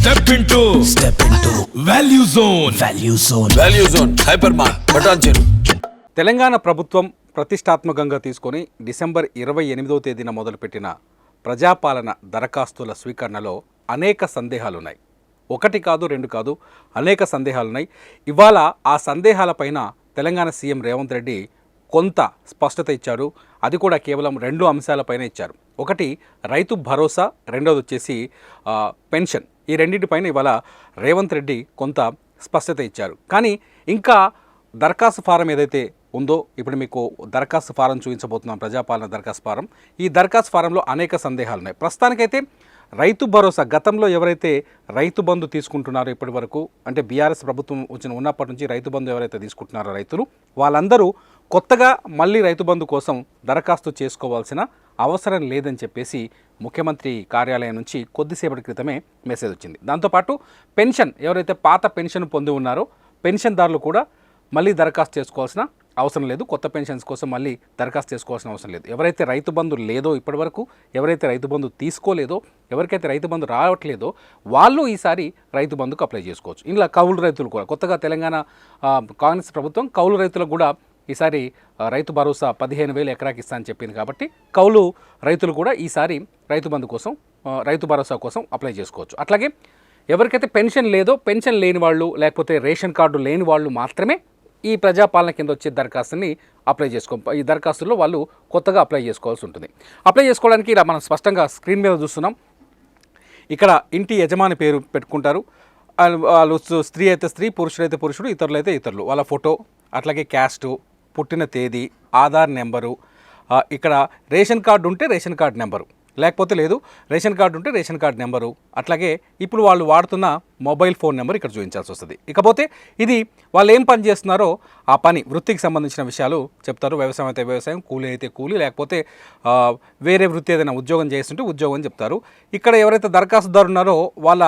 Step into Value Zone Hyper Mart Patancheru. Telangana ప్రభుత్వం ప్రతిష్టాత్మకంగా తీసుకొని డిసెంబర్ 28వ తేదీన మొదలుపెట్టిన ప్రజాపాలన దరఖాస్తుల స్వీకరణలో అనేక సందేహాలున్నాయి. ఒకటి కాదు, రెండు కాదు, అనేక సందేహాలున్నాయి. ఇవాళ ఆ సందేహాలపైన తెలంగాణ సీఎం రేవంత్ రెడ్డి కొంత స్పష్టత ఇచ్చారు. అది కూడా కేవలం 2 అంశాలపైన ఇచ్చారు. ఒకటి రైతు భరోసా, రెండోది వచ్చేసి పెన్షన్. ఈ రెండింటిపైన ఇవాళ రేవంత్ రెడ్డి కొంత స్పష్టత ఇచ్చారు. కానీ ఇంకా దరఖాస్తు ఫారం ఏదైతే ఉందో, ఇప్పుడు మీకు దరఖాస్తు ఫారం చూపించబోతున్నాం, ప్రజాపాలన దరఖాస్తు ఫారం. ఈ దరఖాస్తు ఫారంలో అనేక సందేహాలు ఉన్నాయి. ప్రస్తుతానికైతే రైతు భరోసా, గతంలో ఎవరైతే రైతు బంధు తీసుకుంటున్నారో ఇప్పటి వరకు, అంటే బీఆర్ఎస్ ప్రభుత్వం ఉన్నప్పటి నుంచి రైతు బంధు ఎవరైతే తీసుకుంటున్నారో రైతులు, వాళ్ళందరూ కొత్తగా మళ్ళీ రైతు బంధు కోసం దరఖాస్తు చేసుకోవాల్సిన అవసరం లేదని చెప్పేసి ముఖ్యమంత్రి కార్యాలయం నుంచి కొద్దిసేపటి క్రితమే మెసేజ్ వచ్చింది. దాంతోపాటు పెన్షన్, ఎవరైతే పాత పెన్షన్ పొంది ఉన్నారో పెన్షన్దారులు కూడా మళ్ళీ దరఖాస్తు చేసుకోవాల్సిన అవసరం లేదు. కొత్త పెన్షన్స్ కోసం మళ్ళీ దరఖాస్తు చేసుకోవాల్సిన అవసరం లేదు. ఎవరైతే రైతు బంధు లేదో ఇప్పటివరకు, ఎవరైతే రైతు బంధు తీసుకోలేదో, ఎవరికైతే రైతు బంధు రావట్లేదో వాళ్ళు ఈసారి రైతు బంధుకు అప్లై చేసుకోవచ్చు. ఇలా కౌలు రైతులు కూడా, కొత్తగా తెలంగాణ కాంగ్రెస్ ప్రభుత్వం కౌలు రైతులకు కూడా ఈసారి రైతు భరోసా 15,000 ఎకరాకి ఇస్తా అని చెప్పింది. కాబట్టి కౌలు రైతులు కూడా ఈసారి రైతు బంధు కోసం, రైతు భరోసా కోసం అప్లై చేసుకోవచ్చు. అట్లాగే ఎవరికైతే పెన్షన్ లేదో, పెన్షన్ లేని వాళ్ళు, లేకపోతే రేషన్ కార్డు లేని వాళ్ళు మాత్రమే ఈ ప్రజాపాలన కింద వచ్చే దరఖాస్తుని అప్లై ఈ దరఖాస్తుల్లో వాళ్ళు కొత్తగా అప్లై చేసుకోవాల్సి ఉంటుంది. అప్లై చేసుకోవడానికి ఇలా మనం స్పష్టంగా స్క్రీన్ మీద చూస్తున్నాం. ఇక్కడ ఇంటి యజమాని పేరు పెట్టుకుంటారు. వాళ్ళు స్త్రీ అయితే స్త్రీ, పురుషుడైతే పురుషుడు, ఇతరులైతే ఇతరులు, వాళ్ళ ఫోటో, అట్లాగే క్యాస్టు, పుట్టిన తేదీ, ఆధార్ నెంబరు, ఇక్కడ రేషన్ కార్డు ఉంటే రేషన్ కార్డు నెంబరు, లేకపోతే లేదు, రేషన్ కార్డు ఉంటే రేషన్ కార్డు నెంబరు, అట్లాగే ఇప్పుడు వాళ్ళు వాడుతున్న మొబైల్ ఫోన్ నెంబర్ ఇక్కడ చూపించాల్సి వస్తుంది. ఇకపోతే ఇది వాళ్ళు ఏం పని చేస్తున్నారో ఆ పని, వృత్తికి సంబంధించిన విషయాలు చెప్తారు. వ్యవసాయం అయితే వ్యవసాయం, కూలీ అయితే కూలీ, లేకపోతే వేరే వృత్తి ఏదైనా ఉద్యోగం చేస్తుంటే ఉద్యోగం చెప్తారు. ఇక్కడ ఎవరైతే దరఖాస్తుదారు ఉన్నారో వాళ్ళ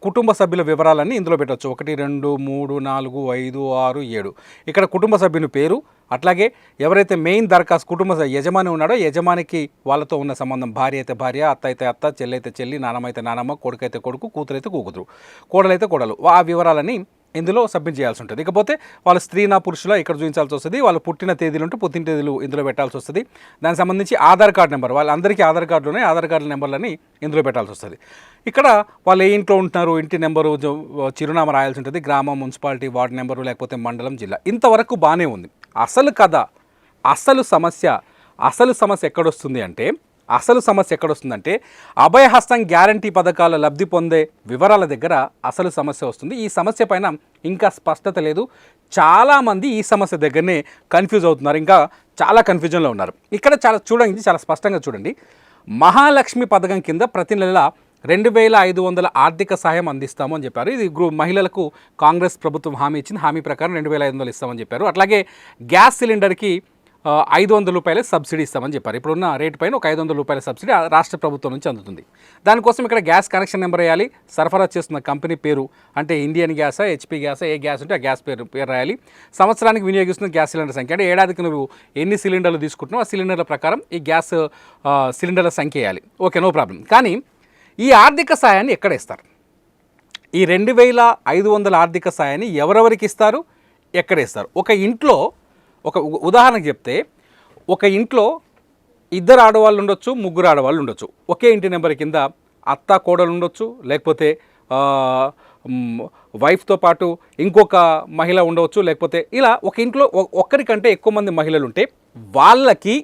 కుటుంబ సభ్యుల వివరాలన్నీ ఇందులో పెట్టవచ్చు. 1, 2, 3, 4, 5, 6, 7 ఇక్కడ కుటుంబ సభ్యుని పేరు, అట్లాగే ఎవరైతే మెయిన్ దరఖాస్తు కుటుంబ యజమాని ఉన్నాడో యజమానికి వాళ్ళతో ఉన్న సంబంధం, భార్య అయితే భార్య, అత్త అయితే అత్త, చెల్లి అయితే చెల్లి, నానమ్మ అయితే నానమ్మ, కొడుకు అయితే కొడుకు, కూతురు అయితే కూతురు, కోడలైతే కోడలు, ఆ వివరాలని ఇందులో సబ్మిట్ చేయాల్సి ఉంటుంది. ఇకపోతే వాళ్ళు స్త్రీనా పురుషులా ఇక్కడ చూపించాల్సి వస్తుంది. వాళ్ళు పుట్టిన తేదీలు ఉంటే పుట్టిన తేదీలు ఇందులో పెట్టాల్సి వస్తుంది. దానికి సంబంధించి ఆధార్ కార్డు నెంబర్, వాళ్ళందరికీ ఆధార్ కార్డులు ఉన్నాయి, ఆధార్ కార్డు నెంబర్లని ఇందులో పెట్టాల్సి వస్తుంది. ఇక్కడ వాళ్ళు ఏ ఇంట్లో ఉంటున్నారు, ఇంటి నెంబరు, చిరునామా రాయాల్సి ఉంటుంది, గ్రామం, మున్సిపాలిటీ, వార్డు నెంబరు, లేకపోతే మండలం, జిల్లా. ఇంతవరకు బాగానే ఉంది. అసలు కథ, అసలు సమస్య ఎక్కడొస్తుందంటే అభయహస్తం గ్యారంటీ పథకాల లబ్ధి పొందే వివరాల దగ్గర అసలు సమస్య వస్తుంది. ఈ సమస్య పైన ఇంకా స్పష్టత లేదు. చాలామంది ఈ సమస్య దగ్గరనే కన్ఫ్యూజ్ అవుతున్నారు, ఇంకా చాలా కన్ఫ్యూజన్లో ఉన్నారు. ఇక్కడ చాలా స్పష్టంగా చూడండి. మహాలక్ష్మి పథకం కింద ప్రతి నెల 2,500 ఆర్థిక సహాయం అందిస్తాము అని చెప్పారు. ఇది మహిళలకు కాంగ్రెస్ ప్రభుత్వం హామీ ఇచ్చింది. హామీ ప్రకారం 2,500 ఇస్తామని చెప్పారు. అట్లాగే గ్యాస్ సిలిండర్కి 500 రూపాయల సబ్సిడీ ఇస్తామని చెప్పారు. ఇప్పుడున్న రేటు పైన ఒక 500 రూపాయల సబ్సిడీ రాష్ట్ర ప్రభుత్వం నుంచి అందుతుంది. దానికోసం ఇక్కడ గ్యాస్ కనెక్షన్ నెంబర్ వేయాలి, సరఫరా చేస్తున్న కంపెనీ పేరు, అంటే ఇండియన్ గ్యాసా, హెచ్పీ గ్యాసా, ఏ గ్యాస్ ఉంటే ఆ గ్యాస్ పేరు రాయాలి, సంవత్సరానికి వినియోగిస్తున్న గ్యాస్ సిలిండర్ సంఖ్య, అంటే ఏడాదికి నువ్వు ఎన్ని సిలిండర్లు తీసుకుంటున్నావు ఆ సిలిండర్ల ప్రకారం ఈ గ్యాస్ సిలిండర్ల సంఖ్య వేయాలి. Okay, no problem. కానీ ఈ ఆర్థిక సాయాన్ని ఎక్కడ ఇస్తారు? ఈ 2,500 ఆర్థిక సాయాన్ని ఎవరెవరికి ఇస్తారు, ఎక్కడ ఇస్తారు? ఒక ఇంట్లో, ఒక ఉదాహరణకు చెప్తే, ఒక ఇంట్లో 2 ఆడవాళ్ళు ఉండొచ్చు, 3 ఆడవాళ్ళు ఉండొచ్చు. ఒకే ఇంటి నెంబర్ కింద అత్త కోడలు ఉండొచ్చు, లేకపోతే వైఫ్తో పాటు ఇంకొక మహిళ ఉండవచ్చు, లేకపోతే ఇలా ఒక ఇంట్లో ఒక్కరికంటే ఎక్కువ మంది మహిళలు ఉంటే వాళ్ళకి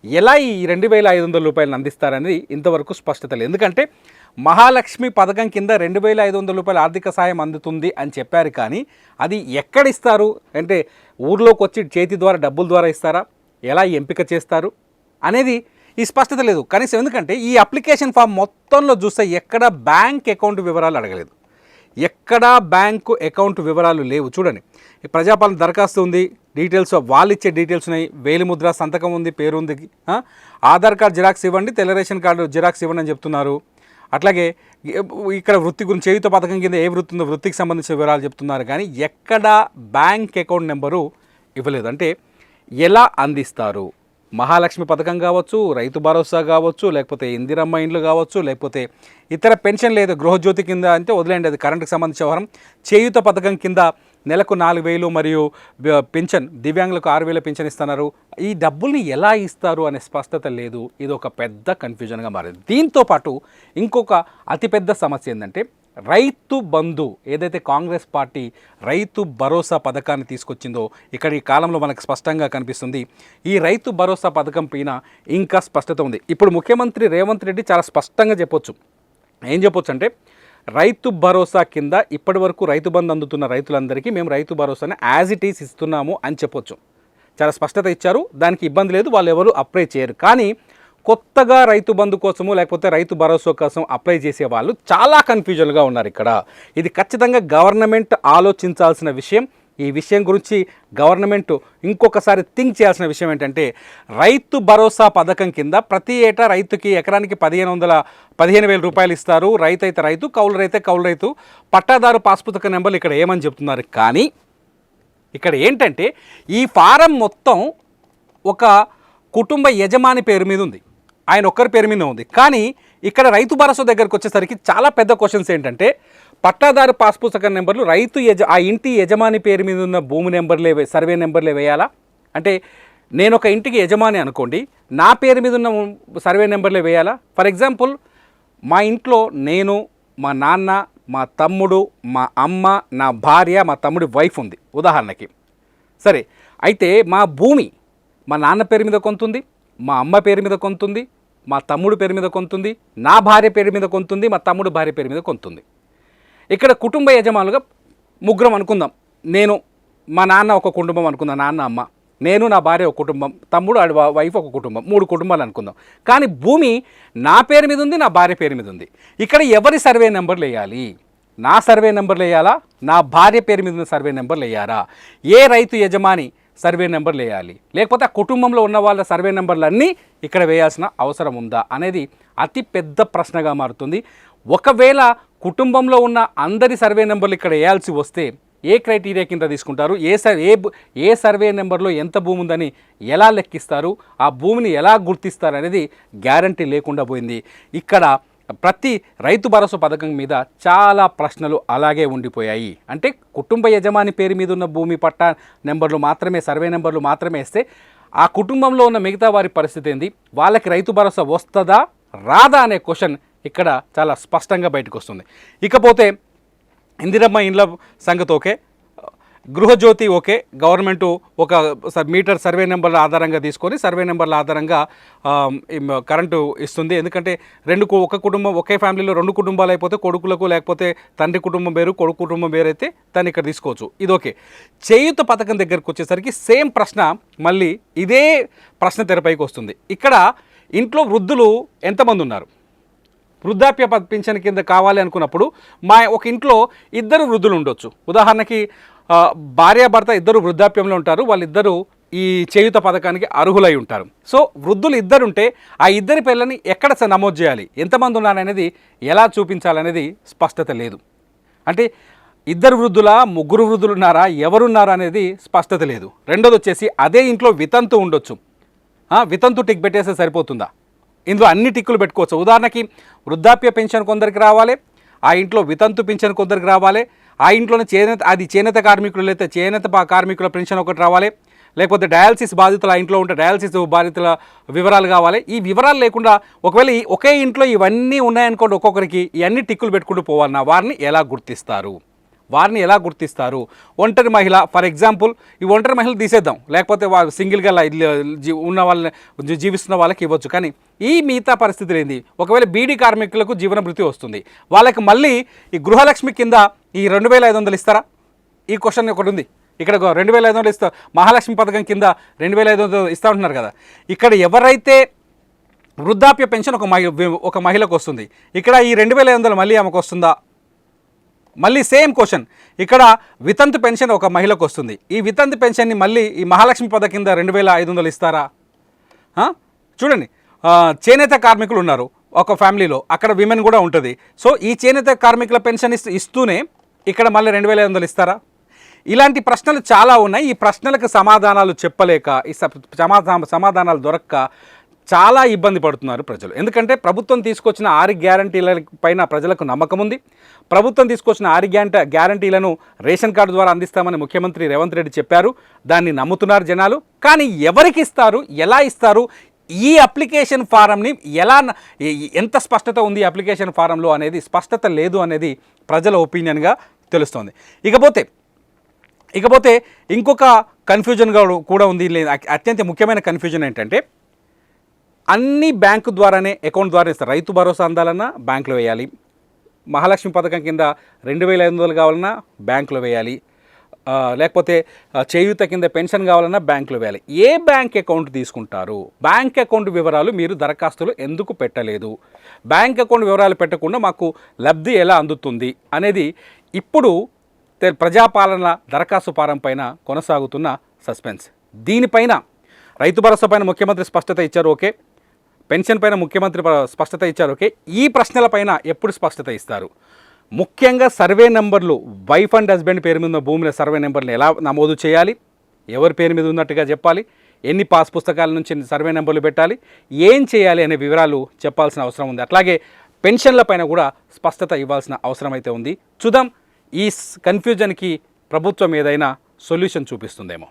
ఎలా ఈ 2,500 రూపాయలను అందిస్తారనేది ఇంతవరకు స్పష్టత లేదు. ఎందుకంటే మహాలక్ష్మి పథకం కింద 2,500 రూపాయల ఆర్థిక సాయం అందుతుంది అని చెప్పారు, కానీ అది ఎక్కడ ఇస్తారు అంటే ఊర్లోకి వచ్చి చేతి ద్వారా డబ్బుల ద్వారా ఇస్తారా, ఎలా ఎంపిక చేస్తారు అనేది ఈ స్పష్టత లేదు కనీసం. ఎందుకంటే ఈ అప్లికేషన్ ఫామ్ మొత్తంలో చూస్తే ఎక్కడ బ్యాంక్ అకౌంట్ వివరాలు అడగలేదు, ఎక్కడా బ్యాంకు అకౌంట్ వివరాలు లేవు. చూడండి, ప్రజాపాలన దరఖాస్తు ఉంది, డీటెయిల్స్ వాళ్ళు ఇచ్చే డీటెయిల్స్ ఉన్నాయి, వేలిముద్ర సంతకం ఉంది, పేరు ఉంది, ఆధార్ కార్డు జిరాక్స్ ఇవ్వండి, తెల్ల రేషన్ కార్డు జిరాక్స్ ఇవ్వండి అని చెప్తున్నారు. అట్లాగే ఇక్కడ వృత్తి గురించి, చేయుత పథకం కింద ఏ వృత్తి ఉందో వృత్తికి సంబంధించిన వివరాలు చెప్తున్నారు, కానీ ఎక్కడా బ్యాంక్ అకౌంట్ నెంబరు ఇవ్వలేదు. అంటే ఎలా అందిస్తారు? మహాలక్ష్మి పథకం కావచ్చు, రైతు భరోసా కావచ్చు, లేకపోతే ఇందిరమ్మ ఇండ్లు కావచ్చు, లేకపోతే ఇతర పెన్షన్ లేదు గృహజ్యోతి కింద అంటే వదిలేండి, అది కరెంటుకు సంబంధించిన వ్యవహారం. చేయూత పథకం కింద నెలకు 4,000 మరియు పెన్షన్ దివ్యాంగులకు 6,000 పెన్షన్ ఇస్తున్నారు. ఈ డబ్బుల్ని ఎలా ఇస్తారు అనే స్పష్టత లేదు. ఇది ఒక పెద్ద కన్ఫ్యూజన్గా మారింది. దీంతో పాటు ఇంకొక అతిపెద్ద సమస్య ఏంటంటే రైతు బంధు ఏదైతే కాంగ్రెస్ పార్టీ రైతు భరోసా పథకాన్ని తీసుకొచ్చిందో ఇక్కడ ఈ కాలంలో మనకు స్పష్టంగా కనిపిస్తుంది. ఈ రైతు భరోసా పథకం పైన ఇంకా స్పష్టత ఉంది. ఇప్పుడు ముఖ్యమంత్రి రేవంత్ రెడ్డి చాలా స్పష్టంగా చెప్పొచ్చు. ఏం చెప్పొచ్చు అంటే రైతు భరోసా కింద ఇప్పటి వరకు రైతు బంధు అందుతున్న రైతులందరికీ మేము రైతు భరోసాని యాజ్ ఇట్ ఈస్ ఇస్తున్నాము అని చెప్పొచ్చు. చాలా స్పష్టత ఇచ్చారు. దానికి ఇబ్బంది లేదు, వాళ్ళు ఎవరు అప్లై చేయరు. కానీ కొత్తగా రైతు బంధు కోసము లేకపోతే రైతు భరోసా కోసం అప్లై చేసే వాళ్ళు చాలా కన్ఫ్యూజన్గా ఉన్నారు. ఇక్కడ ఇది ఖచ్చితంగా గవర్నమెంట్ ఆలోచించాల్సిన విషయం. ఈ విషయం గురించి గవర్నమెంట్ ఇంకొకసారి థింక్ చేయాల్సిన విషయం ఏంటంటే రైతు భరోసా పథకం కింద ప్రతి ఏటా రైతుకి ఎకరానికి 15,000 రూపాయలు ఇస్తారు. రైతు అయితే రైతు, కౌలు రైతు, పట్టాదారు పాస్ పుస్తక నెంబర్లు ఇక్కడ ఏమని చెప్తున్నారు. కానీ ఇక్కడ ఏంటంటే ఈ ఫారం మొత్తం ఒక కుటుంబ యజమాని పేరు మీద ఉంది, ఆయన ఒక్కరి పేరు మీద ఉంది. కానీ ఇక్కడ రైతు భరోసా దగ్గరకు వచ్చేసరికి చాలా పెద్ద క్వశ్చన్స్ ఏంటంటే పట్టాదారు పాస్ పుస్తకం నెంబర్లు రైతు ఆ ఇంటి యజమాని పేరు మీద ఉన్న భూమి నెంబర్లే సర్వే నెంబర్లే వేయాలా? అంటే నేను ఒక ఇంటికి యజమాని అనుకోండి, నా పేరు మీద ఉన్న సర్వే నెంబర్లే వేయాలా? ఫర్ ఎగ్జాంపుల్ మా ఇంట్లో నేను, మా నాన్న, మా తమ్ముడు, మా అమ్మ, నా భార్య, మా తమ్ముడి వైఫ్ ఉంది ఉదాహరణకి. సరే, అయితే మా భూమి మా నాన్న పేరు మీద కొంతుంది, మా అమ్మ పేరు మీద కొంతుంది, మా తమ్ముడు పేరు మీద కొంతుంది, నా భార్య పేరు మీద కొంతుంది, మా తమ్ముడు భార్య పేరు మీద కొంతుంది. ఇక్కడ కుటుంబ యజమానులుగా ముగ్గురం అనుకుందాం. నేను, మా నాన్న ఒక కుటుంబం అనుకుందాం, నాన్న అమ్మ, నేను, నా భార్య ఒక కుటుంబం, తమ్ముడు వైఫ్ ఒక కుటుంబం, 3 కుటుంబాలు అనుకుందాం. కానీ భూమి నా పేరు మీద ఉంది, నా భార్య పేరు మీద ఉంది. ఇక్కడ ఎవరి సర్వే నెంబర్లు వేయాలి? నా సర్వే నెంబర్లు వేయాలా? నా భార్య పేరు మీద ఉన్న సర్వే నెంబర్లు వేయాలా? ఏ రైతు యజమాని సర్వే నెంబర్లు వేయాలి? లేకపోతే ఆ కుటుంబంలో ఉన్న వాళ్ళ సర్వే నెంబర్లన్నీ ఇక్కడ వేయాల్సిన అవసరం ఉందా అనేది అతి పెద్ద ప్రశ్నగా మారుతుంది. ఒకవేళ కుటుంబంలో ఉన్న అందరి సర్వే నెంబర్లు ఇక్కడ వేయాల్సి వస్తే ఏ క్రైటీరియా కింద తీసుకుంటారు? ఏ సర్వే నెంబర్లో ఎంత భూమి ఉందని ఎలా లెక్కిస్తారు? ఆ భూమిని ఎలా గుర్తిస్తారు అనేది గ్యారంటీ లేకుండా పోయింది. ఇక్కడ ప్రతి రైతు భరోసా పథకం మీద చాలా ప్రశ్నలు అలాగే ఉండిపోయాయి. అంటే కుటుంబ యజమాని పేరు మీద ఉన్న భూమి పట్టా నెంబర్లు మాత్రమే, సర్వే నెంబర్లు మాత్రమే వేస్తే ఆ కుటుంబంలో ఉన్న మిగతా వారి పరిస్థితి ఏంది? వాళ్ళకి రైతు భరోసా వస్తుందా రాదా అనే క్వశ్చన్ ఇక్కడ చాలా స్పష్టంగా బయటకు వస్తుంది. ఇకపోతే ఇందిరమ్మ ఇండ్ల సంగతి ఓకే, గృహజ్యోతి ఓకే, గవర్నమెంటు ఒక మీటర్ సర్వే నెంబర్ల ఆధారంగా తీసుకొని సర్వే నెంబర్ల ఆధారంగా కరెంటు ఇస్తుంది. ఎందుకంటే ఒక కుటుంబం, ఒకే ఫ్యామిలీలో 2 కుటుంబాలు అయిపోతే కొడుకులకు లేకపోతే తండ్రి కుటుంబం వేరు, కొడుకు కుటుంబం వేరైతే దాన్ని ఇక్కడ తీసుకోవచ్చు. ఇది ఓకే. చేయూత పథకం దగ్గరకు వచ్చేసరికి సేమ్ ప్రశ్న, మళ్ళీ ఇదే ప్రశ్న తెరపైకి వస్తుంది. ఇక్కడ ఇంట్లో వృద్ధులు ఎంతమంది ఉన్నారు? వృద్ధాప్య పింఛన్ కింద కావాలి అనుకున్నప్పుడు ఒక ఇంట్లో 2 వృద్ధులు ఉండొచ్చు. ఉదాహరణకి భార్యాభర్త ఇద్దరు వృద్ధాప్యంలో ఉంటారు, వాళ్ళిద్దరూ ఈ చేయూత పథకానికి అర్హులై ఉంటారు. సో వృద్ధులు 2 ఉంటే ఆ 2 పిల్లల్ని ఎక్కడ నమోదు చేయాలి, ఎంతమంది ఉన్నారనేది ఎలా చూపించాలనేది స్పష్టత లేదు. అంటే 2 వృద్ధులా, 3 వృద్ధులు ఉన్నారా, ఎవరున్నారా అనేది స్పష్టత లేదు. రెండోది వచ్చేసి అదే ఇంట్లో వితంతు ఉండొచ్చు. వితంతు టిక్ పెట్టేస్తే సరిపోతుందా? ఇందులో అన్ని టిక్కులు పెట్టుకోవచ్చు. ఉదాహరణకి వృద్ధాప్య పెన్షన్ కొందరికి రావాలి, ఆ ఇంట్లో వితంతు పెన్షన్ కొందరికి రావాలి, ఆ ఇంట్లోనే చేనేత కార్మికులు అయితే చేనేత కార్మికుల పెన్షన్ ఒకటి రావాలి, లేకపోతే డయాలసిస్ బాధితులు ఆ ఇంట్లో ఉంటే డయాలసిస్ బాధితుల వివరాలు కావాలి. ఈ వివరాలు లేకుండా ఒకవేళ ఒకే ఇంట్లో ఇవన్నీ ఉన్నాయనుకోండి, ఒక్కొక్కరికి ఈ అన్ని టిక్కులు పెట్టుకుంటూ పోవాలన్నా వారిని ఎలా గుర్తిస్తారు? ఒంటరి మహిళ, ఫర్ ఎగ్జాంపుల్ ఈ ఒంటరి మహిళలు తీసేద్దాం, లేకపోతే వాళ్ళు సింగిల్గా ఉన్న వాళ్ళని జీవిస్తున్న వాళ్ళకి ఇవ్వచ్చు. కానీ ఈ మిగతా పరిస్థితులు ఏంది? ఒకవేళ బీడీ కార్మికులకు జీవన భృతి వస్తుంది, వాళ్ళకి మళ్ళీ ఈ గృహలక్ష్మి కింద ఈ 2,500 ఇస్తారా? ఈ క్వశ్చన్ ఒకటి ఉంది. ఇక్కడ 2,500 ఇస్తా, మహాలక్ష్మి పథకం కింద 2,500 ఇస్తూ ఉంటున్నారు కదా. ఇక్కడ ఎవరైతే వృద్ధాప్య పెన్షన్ ఒక మహిళకు వస్తుంది, ఇక్కడ ఈ 2,500 మళ్ళీ ఆమెకు వస్తుందా? మళ్ళీ సేమ్ క్వశ్చన్, ఇక్కడ వితంతు పెన్షన్ ఒక మహిళకు వస్తుంది, ఈ వితంతు పెన్షన్ని మళ్ళీ ఈ మహాలక్ష్మి పథకం కింద 2,500 ఇస్తారా? చూడండి, చేనేత కార్మికులు ఉన్నారు ఒక ఫ్యామిలీలో, అక్కడ విమెన్ కూడా ఉంటుంది. సో ఈ చేనేత కార్మికుల పెన్షన్ ఇస్తూనే ఇక్కడ మళ్ళీ 2,500 ఇస్తారా? ఇలాంటి ప్రశ్నలు చాలా ఉన్నాయి. ఈ ప్రశ్నలకు సమాధానాలు చెప్పలేక ఈ సమాధానాలు దొరక్క చాలా ఇబ్బంది పడుతున్నారు ప్రజలు. ఎందుకంటే ప్రభుత్వం తీసుకొచ్చిన 6 గ్యారంటీల పైన ప్రజలకు నమ్మకం ఉంది. ప్రభుత్వం తీసుకొచ్చిన 6 గ్యారంటీలను రేషన్ కార్డు ద్వారా అందిస్తామని ముఖ్యమంత్రి రేవంత్ రెడ్డి చెప్పారు. దాన్ని నమ్ముతున్నారు జనాలు. కానీ ఎవరికి ఇస్తారు, ఎలా ఇస్తారు, ఈ అప్లికేషన్ ఫారంని ఎంత స్పష్టత ఉంది అప్లికేషన్ ఫారంలో అనేది స్పష్టత లేదు అనేది ప్రజల ఒపీనియన్గా తెలుస్తోంది. ఇకపోతే ఇంకొక కన్ఫ్యూజన్గా కూడా ఉంది. అత్యంత ముఖ్యమైన కన్ఫ్యూజన్ ఏంటంటే అన్ని బ్యాంకు ద్వారానే అకౌంట్ ద్వారా ఇస్తారు. రైతు భరోసా అందాలన్నా బ్యాంకులో వేయాలి, మహాలక్ష్మి పథకం కింద 2,500 కావాలన్నా బ్యాంకులో వేయాలి, లేకపోతే చేయూత కింద పెన్షన్ కావాలన్నా బ్యాంకులో వేయాలి. ఏ బ్యాంక్ అకౌంట్ తీసుకుంటారు? బ్యాంక్ అకౌంట్ వివరాలు మీరు దరఖాస్తులు ఎందుకు పెట్టలేదు? బ్యాంక్ అకౌంట్ వివరాలు పెట్టకుండా మాకు లబ్ధి ఎలా అందుతుంది అనేది ఇప్పుడు ప్రజాపాలన దరఖాస్తు ఫారం పైన కొనసాగుతున్న సస్పెన్స్. దీనిపైన రైతు భరోసా పైన ముఖ్యమంత్రి స్పష్టత ఇచ్చారు, ఓకే. పెన్షన్ పైన ముఖ్యమంత్రి స్పష్టత ఇచ్చారు, ఓకే. ఈ ప్రశ్నలపైన ఎప్పుడు స్పష్టత ఇస్తారు? ముఖ్యంగా సర్వే నెంబర్లు, వైఫ్ అండ్ హస్బెండ్ పేరు మీద ఉన్న భూముల సర్వే నెంబర్లు ఎలా నమోదు చేయాలి, ఎవరి పేరు మీద ఉన్నట్టుగా చెప్పాలి, ఎన్ని పాస్ పుస్తకాల నుంచి సర్వే నెంబర్లు పెట్టాలి, ఏం చేయాలి అనే వివరాలు చెప్పాల్సిన అవసరం ఉంది. అట్లాగే పెన్షన్ల పైన కూడా స్పష్టత ఇవ్వాల్సిన అవసరం అయితే ఉంది. చూద్దాం ఈ కన్ఫ్యూజన్కి ప్రభుత్వం ఏదైనా సొల్యూషన్ చూపిస్తుందేమో.